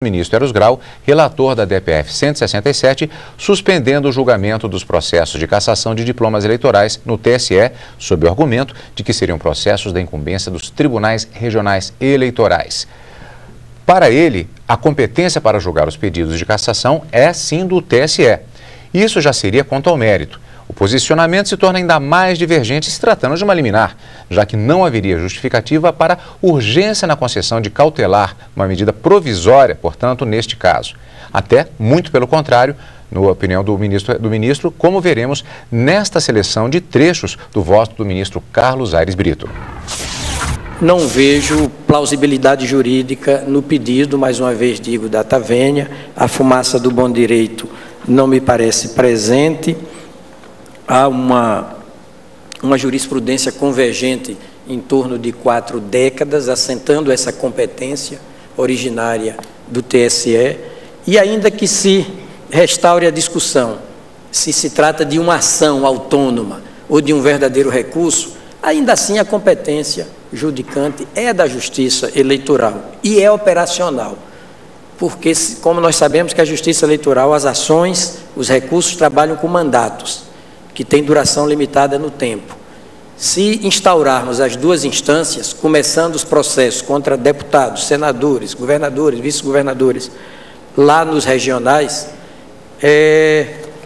ministro Eros Grau, relator da DPF 167, suspendendo o julgamento dos processos de cassação de diplomas eleitorais no TSE, sob o argumento de que seriam processos da incumbência dos tribunais regionais eleitorais. Para ele, a competência para julgar os pedidos de cassação é sim do TSE. Isso já seria quanto ao mérito. O posicionamento se torna ainda mais divergente se tratando de uma liminar, já que não haveria justificativa para urgência na concessão de cautelar, uma medida provisória, portanto, neste caso. Até, muito pelo contrário, na opinião do ministro, como veremos nesta seleção de trechos do voto do ministro Carlos Aires Brito. Não vejo plausibilidade jurídica no pedido, mais uma vez digo, data vênia, a fumaça do bom direito não me parece presente. Há uma jurisprudência convergente em torno de 4 décadas, assentando essa competência originária do TSE, e ainda que se restaure a discussão, se trata de uma ação autônoma ou de um verdadeiro recurso, ainda assim a competência judicante é da Justiça Eleitoral e é operacional, porque, como nós sabemos que a Justiça Eleitoral, as ações, os recursos trabalham com mandatos, que tem duração limitada no tempo. Se instaurarmos as 2 instâncias, começando os processos contra deputados, senadores, governadores, vice-governadores, lá nos regionais,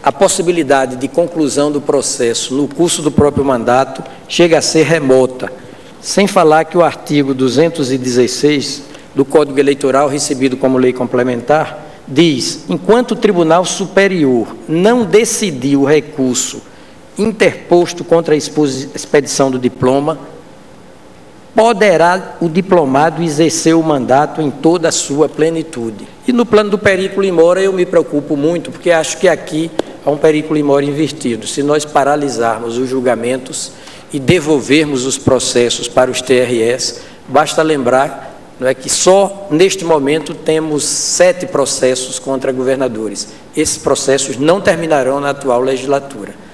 a possibilidade de conclusão do processo no curso do próprio mandato chega a ser remota, sem falar que o artigo 216 do Código Eleitoral, recebido como lei complementar, diz: enquanto o Tribunal Superior não decidir o recurso interposto contra a expedição do diploma, poderá o diplomado exercer o mandato em toda a sua plenitude. E no plano do periculo in mora eu me preocupo muito, porque acho que aqui há um periculo in mora invertido. Se nós paralisarmos os julgamentos e devolvermos os processos para os TRS, basta lembrar, não é, que só neste momento temos 7 processos contra governadores. Esses processos não terminarão na atual legislatura,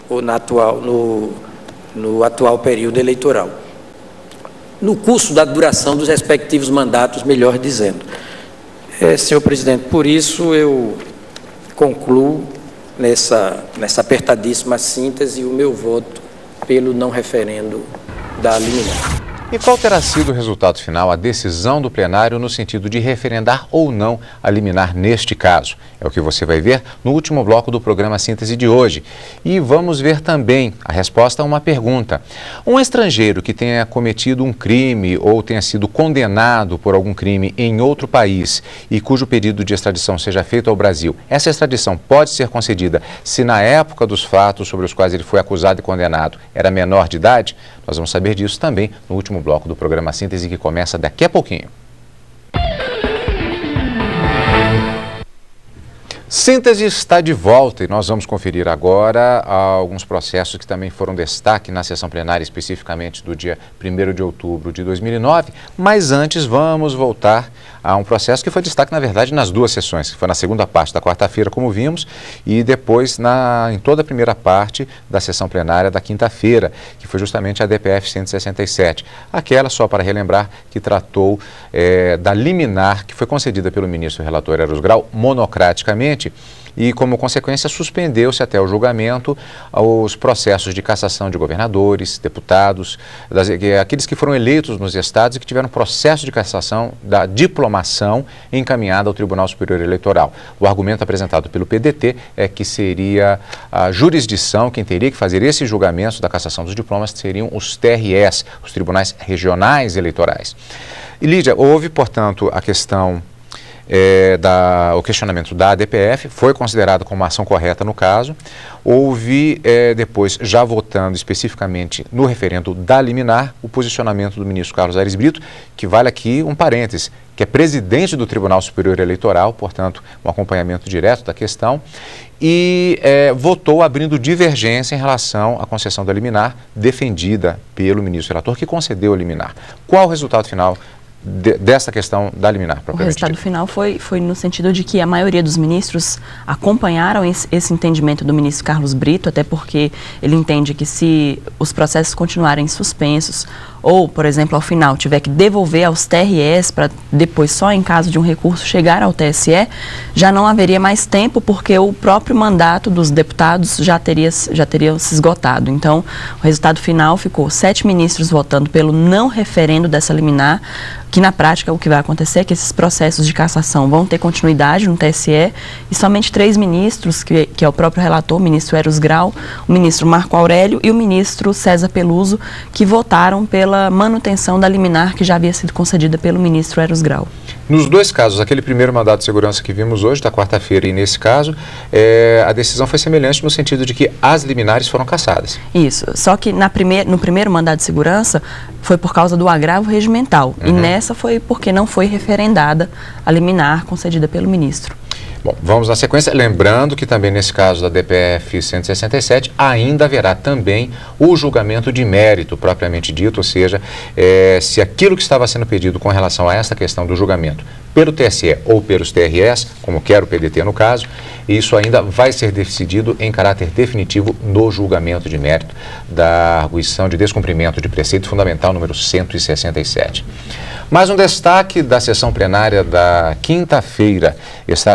ou no atual período eleitoral, no curso da duração dos respectivos mandatos, melhor dizendo. Senhor presidente, por isso eu concluo nessa apertadíssima síntese o meu voto pelo não referendo da liminar. E qual terá sido o resultado final, a decisão do plenário no sentido de referendar ou não a liminar neste caso? É o que você vai ver no último bloco do programa Síntese de hoje. E vamos ver também a resposta a uma pergunta. Um estrangeiro que tenha cometido um crime ou tenha sido condenado por algum crime em outro país e cujo pedido de extradição seja feito ao Brasil, essa extradição pode ser concedida se na época dos fatos sobre os quais ele foi acusado e condenado era menor de idade? Nós vamos saber disso também no último bloco do programa Síntese, que começa daqui a pouquinho. Síntese está de volta e nós vamos conferir agora alguns processos que também foram destaque na sessão plenária, especificamente do dia 1º de outubro de 2009. Mas antes vamos voltar a um processo que foi destaque, na verdade, nas 2 sessões, que foi na segunda parte da quarta-feira, como vimos, e depois em toda a primeira parte da sessão plenária da quinta-feira, que foi justamente a DPF 167. Aquela, só para relembrar, que tratou da liminar que foi concedida pelo ministro relator Eros Grau monocraticamente, e, como consequência, suspendeu-se até o julgamento os processos de cassação de governadores, deputados, aqueles que foram eleitos nos estados e que tiveram processo de cassação da diplomação encaminhada ao Tribunal Superior Eleitoral. O argumento apresentado pelo PDT é que seria a jurisdição, quem teria que fazer esse julgamento da cassação dos diplomas seriam os TRS, os Tribunais Regionais Eleitorais. E, Lídia, houve, portanto, a questão... o questionamento da ADPF foi considerado como uma ação correta no caso. Houve, depois, já votando especificamente no referendo da liminar, o posicionamento do ministro Carlos Aires Brito, que vale aqui um parêntese, que é presidente do Tribunal Superior Eleitoral, portanto, um acompanhamento direto da questão, e votou abrindo divergência em relação à concessão da liminar defendida pelo ministro relator, que concedeu a liminar. Qual o resultado final dessa questão da liminar propriamente. O resultado final foi no sentido de que a maioria dos ministros acompanharam esse entendimento do ministro Carlos Brito, até porque ele entende que se os processos continuarem suspensos ou, por exemplo, ao final tiver que devolver aos TREs para depois só em caso de um recurso chegar ao TSE, já não haveria mais tempo porque o próprio mandato dos deputados já teria se esgotado. Então, o resultado final ficou 7 ministros votando pelo não referendo dessa liminar, que na prática o que vai acontecer é que esses processos de cassação vão ter continuidade no TSE e somente 3 ministros, que é o próprio relator, o ministro Eros Grau, o ministro Marco Aurélio e o ministro César Peluso, que votaram pela manutenção da liminar que já havia sido concedida pelo ministro Eros Grau. Nos dois casos, aquele primeiro mandado de segurança que vimos hoje, da quarta-feira, e nesse caso, a decisão foi semelhante no sentido de que as liminares foram cassadas. Isso, só que no primeiro mandado de segurança foi por causa do agravo regimental, e nessa foi porque não foi referendada a liminar concedida pelo ministro. Bom, vamos na sequência, lembrando que também nesse caso da DPF 167 ainda haverá também o julgamento de mérito propriamente dito, ou seja, se aquilo que estava sendo pedido com relação a essa questão do julgamento pelo TSE ou pelos TREs, como quer o PDT no caso, isso ainda vai ser decidido em caráter definitivo no julgamento de mérito da arguição de descumprimento de preceito fundamental número 167. Mais um destaque da sessão plenária da quinta-feira,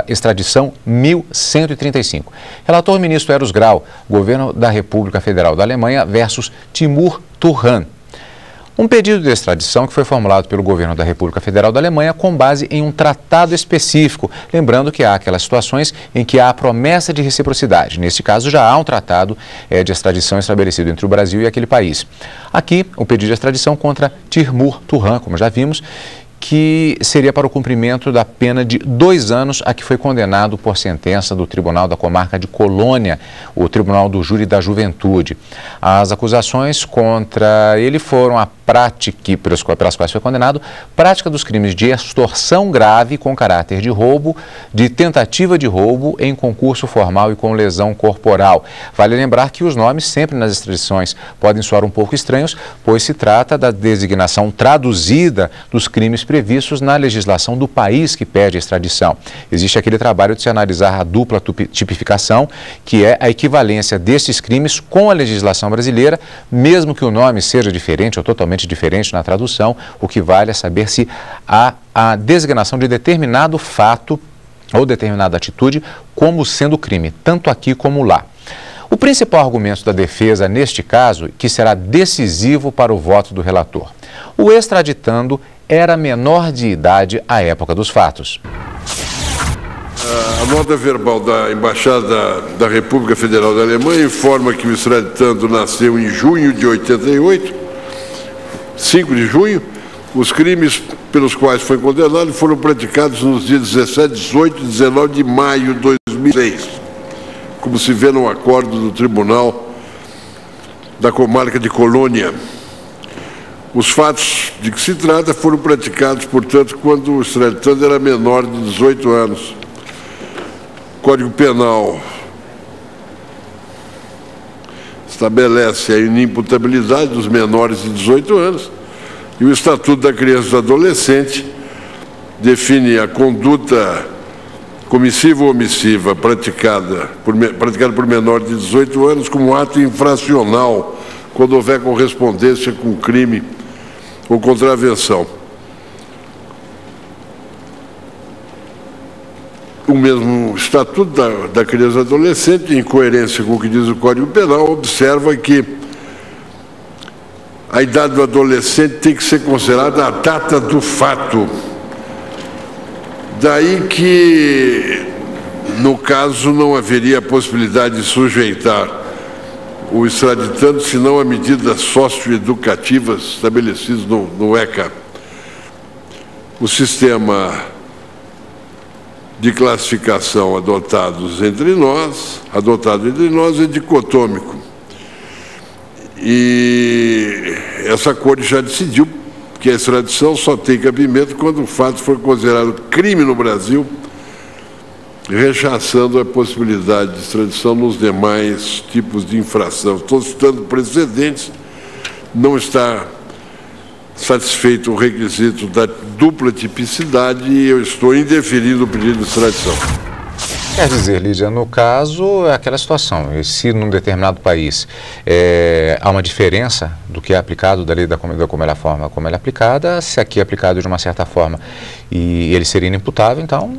extradição 1135. Relator ministro Eros Grau, governo da República Federal da Alemanha versus Timur Turhan. Um pedido de extradição que foi formulado pelo governo da República Federal da Alemanha com base em um tratado específico, lembrando que há aquelas situações em que há a promessa de reciprocidade. Neste caso, já há um tratado de extradição estabelecido entre o Brasil e aquele país. Aqui, o pedido de extradição contra Timur Turhan, como já vimos, que seria para o cumprimento da pena de 2 anos a que foi condenado por sentença do Tribunal da Comarca de Colônia, o Tribunal do Júri da Juventude. As acusações contra ele foram a prática, pelas quais foi condenado, prática dos crimes de extorsão grave com caráter de roubo, de tentativa de roubo em concurso formal e com lesão corporal. Vale lembrar que os nomes sempre nas extradições podem soar um pouco estranhos, pois se trata da designação traduzida dos crimes previstos na legislação do país que pede extradição. Existe aquele trabalho de se analisar a dupla tipificação, que é a equivalência destes crimes com a legislação brasileira, mesmo que o nome seja diferente ou totalmente diferente na tradução, o que vale é saber se há a designação de determinado fato ou determinada atitude como sendo crime, tanto aqui como lá. O principal argumento da defesa neste caso, que será decisivo para o voto do relator: o extraditando era menor de idade à época dos fatos. A nota verbal da Embaixada da República Federal da Alemanha informa que o extraditando nasceu em junho de 88, 5 de junho. Os crimes pelos quais foi condenado foram praticados nos dias 17, 18 e 19 de maio de 2006, como se vê no acordo do Tribunal da Comarca de Colônia. Os fatos de que se trata foram praticados, portanto, quando o extraditando era menor de 18 anos. O Código Penal estabelece a inimputabilidade dos menores de 18 anos e o Estatuto da Criança e do Adolescente define a conduta comissiva ou omissiva praticada por menor de 18 anos como ato infracional quando houver correspondência com crime ou contravenção. O mesmo Estatuto da Criança e Adolescente, em coerência com o que diz o Código Penal, observa que a idade do adolescente tem que ser considerada a data do fato. Daí que, no caso, não haveria a possibilidade de sujeitar o extraditando, senão a medidas socioeducativas estabelecidas no ECA. O sistema de classificação adotado entre nós é dicotômico. E essa corte já decidiu que a extradição só tem cabimento quando o fato for considerado crime no Brasil, rechaçando a possibilidade de extradição nos demais tipos de infração. Estou citando precedentes, não está satisfeito o requisito da dupla tipicidade, eu estou indeferindo o pedido de extradição. Quer dizer, Lídia, no caso, é aquela situação, se num determinado país há uma diferença do que é aplicado da lei como ela é aplicada, se aqui é aplicado de uma certa forma e ele seria inimputável, então